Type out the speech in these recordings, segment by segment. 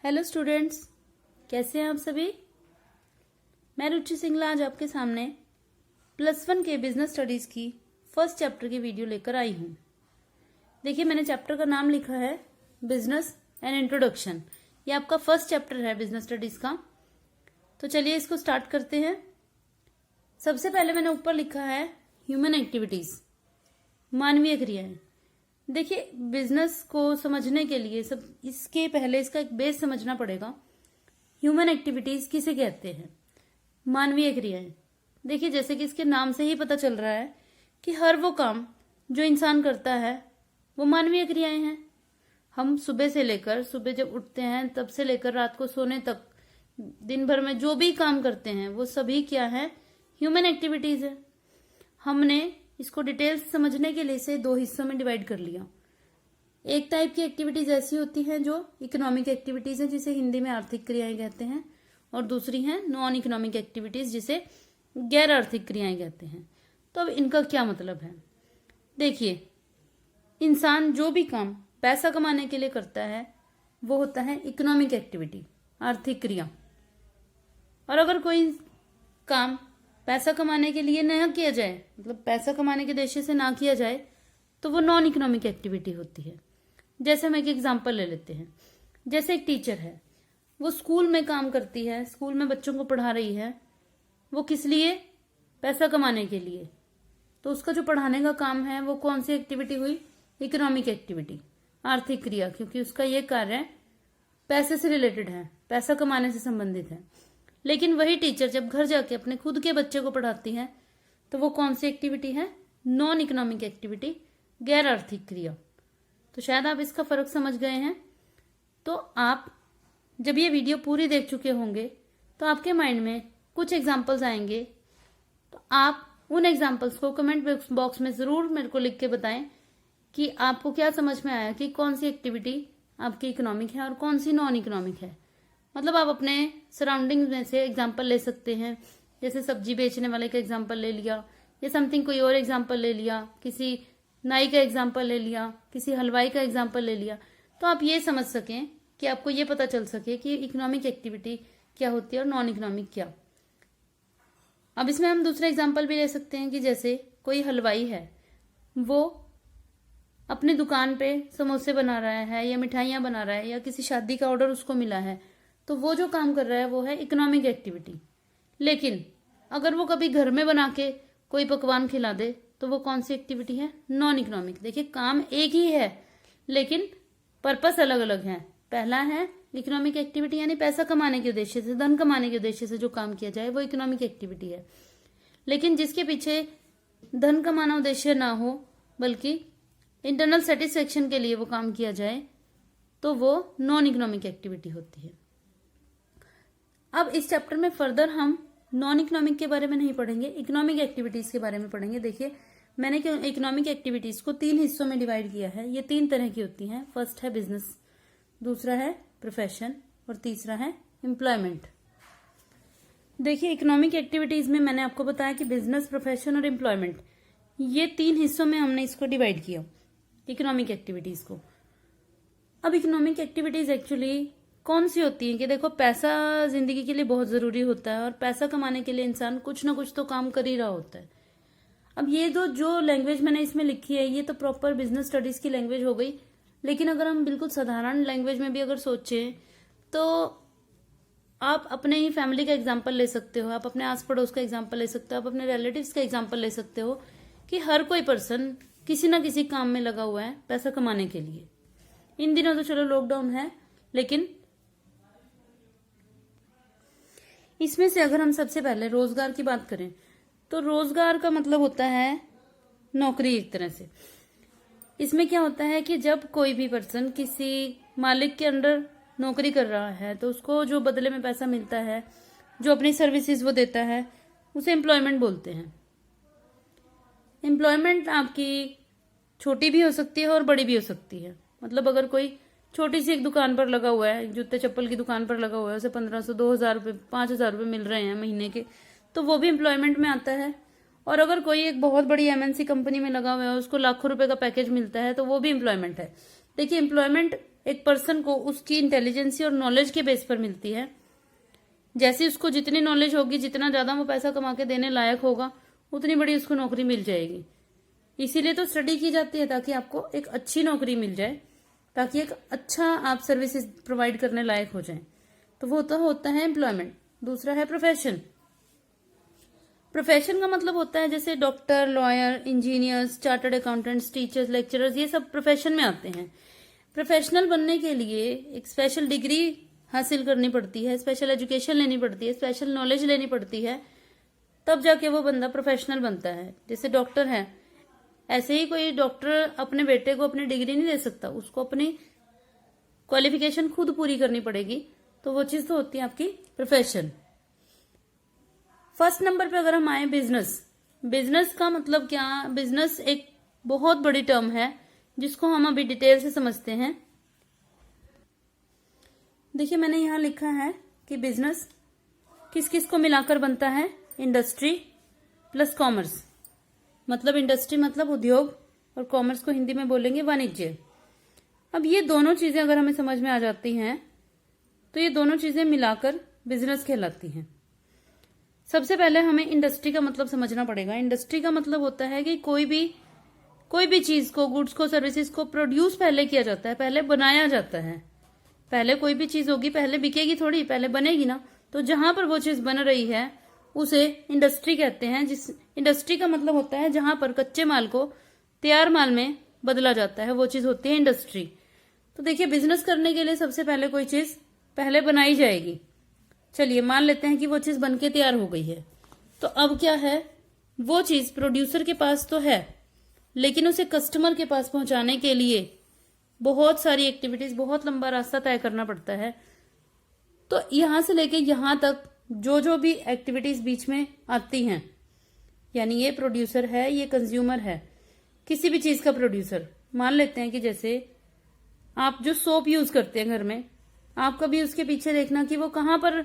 Hello students, कैसे हैं आप सभी। मैं रुचि सिंगला आज आपके सामने +1 के बिजनेस स्टडीज की फर्स्ट चैप्टर की वीडियो लेकर आई हूँ। देखिए, मैंने चैप्टर का नाम लिखा है बिजनेस एंड इंट्रोडक्शन। ये आपका फर्स्ट चैप्टर है बिजनेस स्टडीज का। तो चलिए इसको स्टार्ट करते हैं। सबसे पहले मैंने ऊपर लिखा है ह्यूमन एक्टिविटीज, मानवीय क्रियाएं। देखिए, बिजनेस को समझने के लिए इसके पहले इसका एक बेस समझना पड़ेगा। ह्यूमन एक्टिविटीज किसे कहते हैं? मानवीय क्रियाएं। देखिए, जैसे कि इसके नाम से ही पता चल रहा है कि हर वो काम जो इंसान करता है वो मानवीय क्रियाएं हैं। हम सुबह जब उठते हैं तब से लेकर रात को सोने तक दिन भर में जो भी काम करते हैं वो सभी क्या है? ह्यूमन एक्टिविटीज है। हमने इसको डिटेल्स समझने के लिए इसे 2 हिस्सों में डिवाइड कर लिया। एक टाइप की एक्टिविटीज ऐसी होती हैं जो इकोनॉमिक एक्टिविटीज हैं, जिसे हिंदी में आर्थिक क्रियाएं कहते हैं, और दूसरी हैं नॉन इकोनॉमिक एक्टिविटीज, जिसे गैर आर्थिक क्रियाएं कहते हैं। तो अब इनका क्या मतलब है? देखिए, इंसान जो भी काम पैसा कमाने के लिए करता है वो होता है इकोनॉमिक एक्टिविटी, आर्थिक क्रिया। और अगर कोई काम पैसा कमाने के लिए न किया जाए, मतलब पैसा कमाने के उद्देश्य से ना किया जाए, तो वो नॉन इकोनॉमिक एक्टिविटी होती है। जैसे हम एक एग्जांपल ले लेते हैं। जैसे एक टीचर है, वो स्कूल में काम करती है, स्कूल में बच्चों को पढ़ा रही है। वो किस लिए? पैसा कमाने के लिए। तो उसका जो पढ़ाने का काम है वो कौन सी एक्टिविटी हुई? इकोनॉमिक एक्टिविटी, आर्थिक क्रिया, क्योंकि उसका ये कार्य पैसे से रिलेटेड है, पैसा कमाने से संबंधित है। लेकिन वही टीचर जब घर जाके अपने खुद के बच्चे को पढ़ाती है तो वो कौन सी एक्टिविटी है? नॉन इकोनॉमिक एक्टिविटी, गैर आर्थिक क्रिया। तो शायद आप इसका फर्क समझ गए हैं। तो आप जब ये वीडियो पूरी देख चुके होंगे तो आपके माइंड में कुछ एग्जाम्पल्स आएंगे। तो आप उन एग्जाम्पल्स को कमेंट बॉक्स में जरूर मेरे को लिख के बताएं कि आपको क्या समझ में आया कि कौन सी एक्टिविटी आपकी इकोनॉमिक है और कौन सी नॉन इकोनॉमिक है। मतलब आप अपने सराउंडिंग में से एग्जाम्पल ले सकते हैं। जैसे सब्जी बेचने वाले का एग्जाम्पल ले लिया, या समथिंग कोई और एग्जाम्पल ले लिया, किसी नाई का एग्जाम्पल ले लिया, किसी हलवाई का एग्जाम्पल ले लिया। तो आप ये समझ सकें कि आपको ये पता चल सके कि इकोनॉमिक एक्टिविटी क्या होती है और नॉन इकोनॉमिक क्या। अब इसमें हम दूसरा एग्जाम्पल भी ले सकते हैं कि जैसे कोई हलवाई है, वो अपनी दुकान पे समोसे बना रहा है या मिठाइयाँ बना रहा है, या किसी शादी का ऑर्डर उसको मिला है, तो वो जो काम कर रहा है वो है इकोनॉमिक एक्टिविटी। लेकिन अगर वो कभी घर में बना के कोई पकवान खिला दे तो वो कौन सी एक्टिविटी है? Non economic. देखिए, काम एक ही है लेकिन पर्पस अलग अलग है। पहला है इकोनॉमिक एक्टिविटी, यानी पैसा कमाने के उद्देश्य से, धन कमाने के उद्देश्य से जो काम किया जाए वो इकोनॉमिक एक्टिविटी है। लेकिन जिसके पीछे धन कमाना उद्देश्य ना हो, बल्कि इंटरनल सेटिस्फेक्शन के लिए वो काम किया जाए, तो वो नॉन इकोनॉमिक एक्टिविटी होती है। अब इस चैप्टर में फर्दर हम नॉन इकोनॉमिक के बारे में नहीं पढ़ेंगे, इकोनॉमिक एक्टिविटीज के बारे में पढ़ेंगे। देखिए, मैंने इकोनॉमिक एक्टिविटीज को 3 हिस्सों में डिवाइड किया है। ये 3 तरह की होती हैं। फर्स्ट है बिजनेस, दूसरा है प्रोफेशन, और तीसरा है एम्प्लॉयमेंट। देखिए, इकोनॉमिक एक्टिविटीज में मैंने आपको बताया कि बिजनेस, प्रोफेशन और एम्प्लॉयमेंट, ये 3 हिस्सों में हमने इसको डिवाइड किया, इकोनॉमिक एक्टिविटीज को। अब इकोनॉमिक एक्टिविटीज एक्चुअली कौन सी होती है कि देखो, पैसा जिंदगी के लिए बहुत जरूरी होता है और पैसा कमाने के लिए इंसान कुछ ना कुछ तो काम कर ही रहा होता है। अब ये जो लैंग्वेज मैंने इसमें लिखी है ये तो प्रॉपर बिजनेस स्टडीज की लैंग्वेज हो गई। लेकिन अगर हम बिल्कुल साधारण लैंग्वेज में भी अगर सोचें तो आप अपने ही फैमिली का एग्जाम्पल ले सकते हो, आप अपने आस पड़ोस का एग्जाम्पल ले सकते हो, आप अपने रिलेटिव्स का एग्जाम्पल ले सकते हो कि हर कोई पर्सन किसी ना किसी काम में लगा हुआ है पैसा कमाने के लिए। इन दिनों तो चलो लॉकडाउन है, लेकिन इसमें से अगर हम सबसे पहले रोजगार की बात करें तो रोजगार का मतलब होता है नौकरी एक तरह से। इसमें क्या होता है कि जब कोई भी पर्सन किसी मालिक के अंडर नौकरी कर रहा है तो उसको जो बदले में पैसा मिलता है, जो अपनी सर्विसेज वो देता है, उसे एम्प्लॉयमेंट बोलते हैं। एम्प्लॉयमेंट आपकी छोटी भी हो सकती है और बड़ी भी हो सकती है। मतलब अगर कोई छोटी सी एक दुकान पर लगा हुआ है, जूते चप्पल की दुकान पर लगा हुआ है, उसे 1500, 2000 रुपये, 5000 रुपये मिल रहे हैं महीने के, तो वो भी एम्प्लॉयमेंट में आता है। और अगर कोई एक बहुत बड़ी एमएनसी कंपनी में लगा हुआ है, उसको लाखों रुपए का पैकेज मिलता है, तो वो भी एम्प्लॉयमेंट है। देखिए, एम्प्लॉयमेंट एक पर्सन को उसकी इंटेलिजेंसी और नॉलेज के बेस पर मिलती है। जैसे उसको जितनी नॉलेज होगी, जितना ज्यादा वो पैसा कमा के देने लायक होगा, उतनी बड़ी उसको नौकरी मिल जाएगी। इसीलिए तो स्टडी की जाती है, ताकि आपको एक अच्छी नौकरी मिल जाए, ताकि एक अच्छा आप सर्विसेज प्रोवाइड करने लायक हो जाए। तो वो तो होता है एम्प्लॉयमेंट। दूसरा है प्रोफेशन। प्रोफेशन का मतलब होता है जैसे doctor, lawyer, engineers, chartered accountants, teachers, lecturers, ये सब प्रोफेशन में आते हैं। प्रोफेशनल बनने के लिए एक स्पेशल डिग्री हासिल करनी पड़ती है, स्पेशल एजुकेशन लेनी पड़ती है, स्पेशल नॉलेज लेनी पड़ती है, तब जाके वो बंदा प्रोफेशनल बनता है। जैसे डॉक्टर है, ऐसे ही कोई डॉक्टर अपने बेटे को अपनी डिग्री नहीं दे सकता, उसको अपनी क्वालिफिकेशन खुद पूरी करनी पड़ेगी। तो वो चीज तो होती है आपकी प्रोफेशन। फर्स्ट नंबर पे अगर हम आए बिजनेस। बिजनेस का मतलब क्या? बिजनेस एक बहुत बड़ी टर्म है जिसको हम अभी डिटेल से समझते हैं। देखिए मैंने यहां लिखा है कि बिजनेस किस किस को मिलाकर बनता है? Industry plus commerce. मतलब इंडस्ट्री मतलब उद्योग, और कॉमर्स को हिंदी में बोलेंगे वाणिज्य। अब ये दोनों चीजें अगर हमें समझ में आ जाती हैं तो ये दोनों चीजें मिलाकर बिजनेस कहलाती हैं। सबसे पहले हमें इंडस्ट्री का मतलब समझना पड़ेगा। इंडस्ट्री का मतलब होता है कि कोई भी चीज को, गुड्स को, सर्विसेज को प्रोड्यूस पहले किया जाता है, पहले बनाया जाता है। पहले कोई भी चीज होगी, पहले बिकेगी थोड़ी, पहले बनेगी ना। तो जहां पर वो चीज बन रही है उसे इंडस्ट्री कहते हैं। जिस इंडस्ट्री का मतलब होता है जहां पर कच्चे माल को तैयार माल में बदला जाता है, वो चीज होती है इंडस्ट्री। तो देखिए बिजनेस करने के लिए सबसे पहले कोई चीज पहले बनाई जाएगी। चलिए मान लेते हैं कि वो चीज बनके तैयार हो गई है। तो अब क्या है, वो चीज प्रोड्यूसर के पास तो है, लेकिन उसे कस्टमर के पास पहुंचाने के लिए बहुत सारी एक्टिविटीज, बहुत लंबा रास्ता तय करना पड़ता है। तो यहां से लेके यहां तक जो भी एक्टिविटीज बीच में आती हैं, यानी ये प्रोड्यूसर है, ये कंज्यूमर है, किसी भी चीज का प्रोड्यूसर। मान लेते हैं कि जैसे आप जो सोप यूज करते हैं घर में, आप कभी उसके पीछे देखना कि वो कहां पर,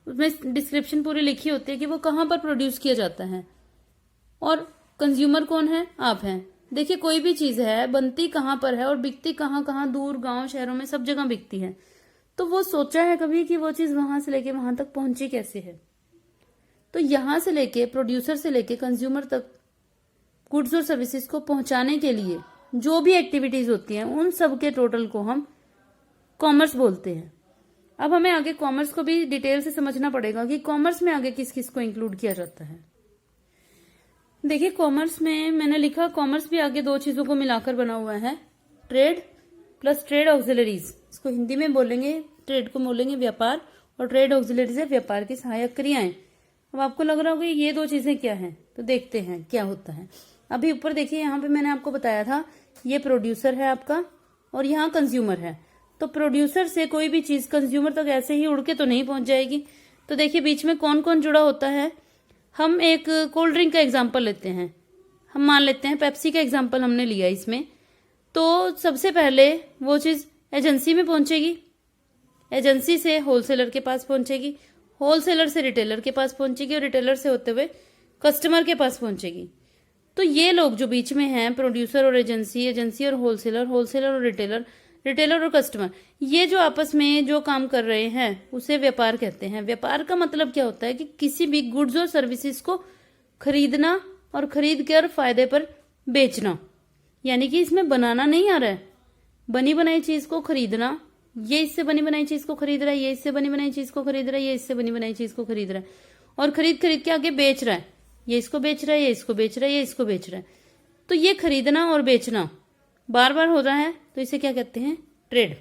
उसमें डिस्क्रिप्शन पूरी लिखी होती है कि वो कहां पर प्रोड्यूस किया जाता है, और कंज्यूमर कौन है? आप हैं। देखिए कोई भी चीज है, बनती कहां पर है और बिकती कहां कहां, दूर, गांव, शहरों में, सब जगह बिकती है। तो वो सोचा है कभी कि वो चीज वहां से लेके वहां तक पहुंची कैसे है? तो यहां से लेके, प्रोड्यूसर से लेके कंज्यूमर तक गुड्स और सर्विसेज को पहुंचाने के लिए जो भी एक्टिविटीज होती हैं, उन सब के टोटल को हम कॉमर्स बोलते हैं। अब हमें आगे कॉमर्स को भी डिटेल से समझना पड़ेगा कि कॉमर्स में आगे किस किस को इंक्लूड किया जाता है। देखिए कॉमर्स में मैंने लिखा, कॉमर्स भी आगे दो चीजों को मिलाकर बना हुआ है, ट्रेड प्लस ट्रेड ऑक्सिलरीज। इसको हिंदी में बोलेंगे, ट्रेड को बोलेंगे व्यापार, और ट्रेड ऑक्सिलरीज है व्यापार की सहायक क्रियाएं। अब आपको लग रहा होगा ये दो चीजें क्या हैं, तो देखते हैं क्या होता है। अभी ऊपर देखिए, यहाँ पे मैंने आपको बताया था ये प्रोड्यूसर है आपका और यहाँ कंज्यूमर है। तो प्रोड्यूसर से कोई भी चीज कंज्यूमर तक ऐसे ही उड़ के तो नहीं पहुंच जाएगी। तो देखिए बीच में कौन कौन जुड़ा होता है। हम एक कोल्ड ड्रिंक का एग्जाम्पल लेते हैं, हम मान लेते हैं पेप्सी का एग्जाम्पल हमने लिया इसमें। तो सबसे पहले वो चीज एजेंसी में पहुंचेगी, एजेंसी से होलसेलर के पास पहुंचेगी, होलसेलर से रिटेलर के पास पहुंचेगी, और रिटेलर से होते हुए कस्टमर के पास पहुंचेगी। तो ये लोग जो बीच में हैं, प्रोड्यूसर और एजेंसी, एजेंसी और होलसेलर, होलसेलर और रिटेलर, रिटेलर और कस्टमर, ये जो आपस में जो काम कर रहे हैं उसे व्यापार कहते हैं। व्यापार का मतलब क्या होता है कि किसी भी गुड्स और सर्विसेज को खरीदना और खरीद कर फायदे पर बेचना। यानी कि इसमें बनाना नहीं आ रहा है, बनी बनाई चीज को खरीदना, ये इससे बनी बनाई चीज को खरीद रहा है, ये इससे बनी बनाई चीज को खरीद रहा है, ये इससे बनी बनाई चीज को खरीद रहा है, और खरीद खरीद के आगे बेच रहा है। ये इसको बेच रहा है, ये इसको बेच रहा है, ये इसको बेच रहा है। तो ये खरीदना और बेचना बार बार हो रहा है, तो इसे क्या कहते हैं? ट्रेड।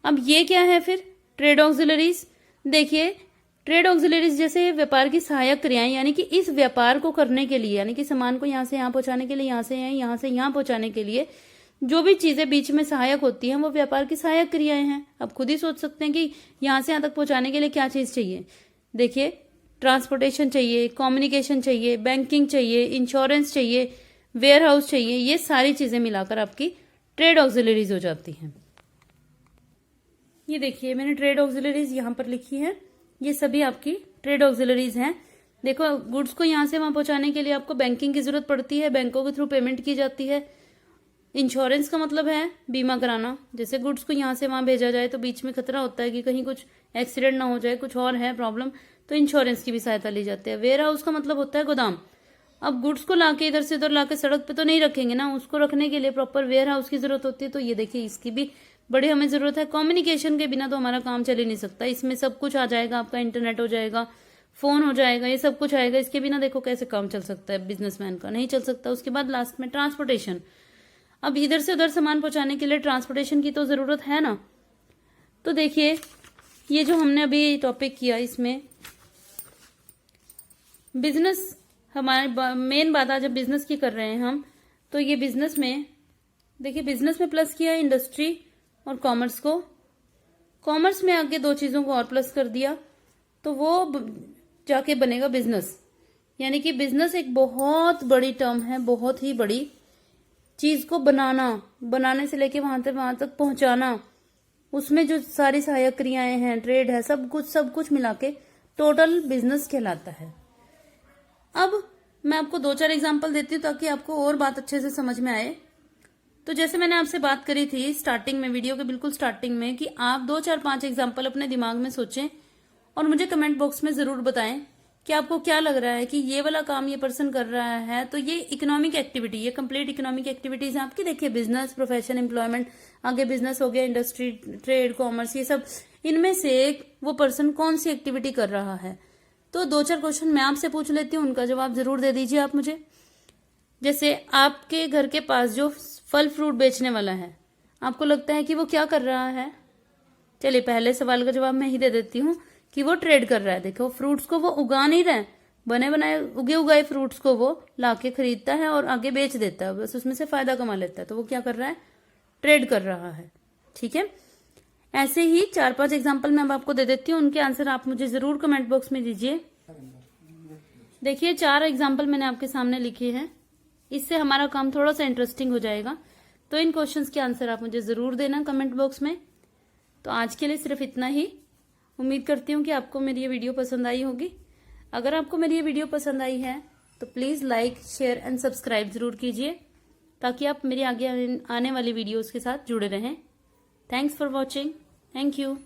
अब ये क्या है फिर? Trade auxiliaries. देखिए ट्रेड ऑक्सिलरीज जैसे व्यापार की सहायक क्रियाएं, यानी कि इस व्यापार को करने के लिए, यानी कि सामान को यहां से यहां पहुंचाने के लिए, यहां से यहां पहुंचाने के लिए जो भी चीजें बीच में सहायक होती हैं वो व्यापार की सहायक क्रियाएं हैं। आप खुद ही सोच सकते हैं कि यहां से यहां तक पहुंचाने के लिए क्या चीज चाहिए। देखिए ट्रांसपोर्टेशन चाहिए, कम्युनिकेशन चाहिए, बैंकिंग चाहिए, इंश्योरेंस चाहिए, वेयर हाउस चाहिए, ये सारी चीजें मिलाकर आपकी ट्रेड ऑक्सिलरीज हो जाती हैं। ये देखिए मैंने ट्रेड ऑक्सिलरीज यहाँ पर लिखी है, ये सभी आपकी ट्रेड ऑक्सिलरीज हैं। देखो गुड्स को यहाँ से वहां पहुंचाने के लिए आपको बैंकिंग की जरूरत पड़ती है, बैंकों के थ्रू पेमेंट की जाती है, इंश्योरेंस का मतलब है बीमा कराना। जैसे गुड्स को यहाँ से वहां भेजा जाए तो बीच में खतरा होता है कि कहीं कुछ एक्सीडेंट ना हो जाए, कुछ और है प्रॉब्लम, तो इंश्योरेंस की भी सहायता ली जाती है। वेयर हाउस का मतलब होता है गोदाम। अब गुड्स को लाके इधर से उधर लाके सड़क पे तो नहीं रखेंगे ना, उसको रखने के लिए प्रॉपर वेयर हाउस की जरूरत होती है। तो ये देखिए इसकी भी बड़ी हमें जरूरत है। कम्युनिकेशन के बिना तो हमारा काम चल ही नहीं सकता। इसमें सब कुछ आ जाएगा, आपका इंटरनेट हो जाएगा, फोन हो जाएगा, ये सब कुछ आएगा। इसके बिना देखो कैसे काम चल सकता है बिजनेसमैन का, नहीं चल सकता। उसके बाद लास्ट में ट्रांसपोर्टेशन। अब इधर से उधर सामान पहुंचाने के लिए ट्रांसपोर्टेशन की तो जरूरत है ना। तो देखिए ये जो हमने अभी टॉपिक किया, इसमें बिजनेस हमारे मेन बात आज जब बिजनेस की कर रहे हैं हम, तो ये बिजनेस में देखिए, बिजनेस में प्लस किया है इंडस्ट्री और कॉमर्स को। कॉमर्स में आगे दो चीजों को और प्लस कर दिया, तो वो जाके बनेगा बिजनेस। यानी कि बिजनेस एक बहुत बड़ी टर्म है, बहुत ही बड़ी चीज को बनाने से लेके वहां तक पहुंचाना, उसमें जो सारी सहायक क्रियाएं हैं, ट्रेड है, सब कुछ मिला के टोटल बिजनेस कहलाता है। अब मैं आपको 2-4 एग्जांपल देती हूँ ताकि आपको और बात अच्छे से समझ में आए। तो जैसे मैंने आपसे बात करी थी स्टार्टिंग में, वीडियो के बिल्कुल स्टार्टिंग में, कि आप 2-4-5 एग्जाम्पल अपने दिमाग में सोचें और मुझे कमेंट बॉक्स में जरूर बताएं कि आपको क्या लग रहा है कि ये वाला काम ये पर्सन कर रहा है। तो ये इकोनॉमिक एक्टिविटी, ये कंप्लीट इकोनॉमिक एक्टिविटीज है आपकी। देखिए बिजनेस, प्रोफेशन, एम्प्लॉयमेंट, आगे बिजनेस हो गया, इंडस्ट्री, ट्रेड, कॉमर्स, ये सब, इनमें से वो पर्सन कौन सी एक्टिविटी कर रहा है। तो 2-4 क्वेश्चन मैं आपसे पूछ लेती हूँ, उनका जवाब जरूर दे दीजिए आप मुझे। जैसे आपके घर के पास जो फल फ्रूट बेचने वाला है, आपको लगता है कि वो क्या कर रहा है? चलिए पहले सवाल का जवाब मैं ही दे देती हूँ कि वो ट्रेड कर रहा है। देखो फ्रूट्स को वो उगा नहीं रहा है, बने बनाए उगे उगाए फ्रूट्स को वो लाके खरीदता है और आगे बेच देता है, बस उसमें से फायदा कमा लेता है। तो वो क्या कर रहा है? ट्रेड कर रहा है। ठीक है, ऐसे ही 4-5 एग्जाम्पल मैं अब आपको दे देती हूँ, उनके आंसर आप मुझे जरूर कमेंट बॉक्स में दीजिए। देखिए 4 एग्जाम्पल मैंने आपके सामने लिखे हैं, इससे हमारा काम थोड़ा सा इंटरेस्टिंग हो जाएगा। तो इन क्वेश्चंस के आंसर आप मुझे जरूर देना कमेंट बॉक्स में। तो आज के लिए सिर्फ इतना ही। उम्मीद करती हूँ कि आपको मेरी ये वीडियो पसंद आई होगी। अगर आपको मेरी ये वीडियो पसंद आई है तो please like, share and subscribe जरूर कीजिए, ताकि आप मेरी आगे आने वाली वीडियोस के साथ जुड़े रहें। Thanks for watching. Thank you.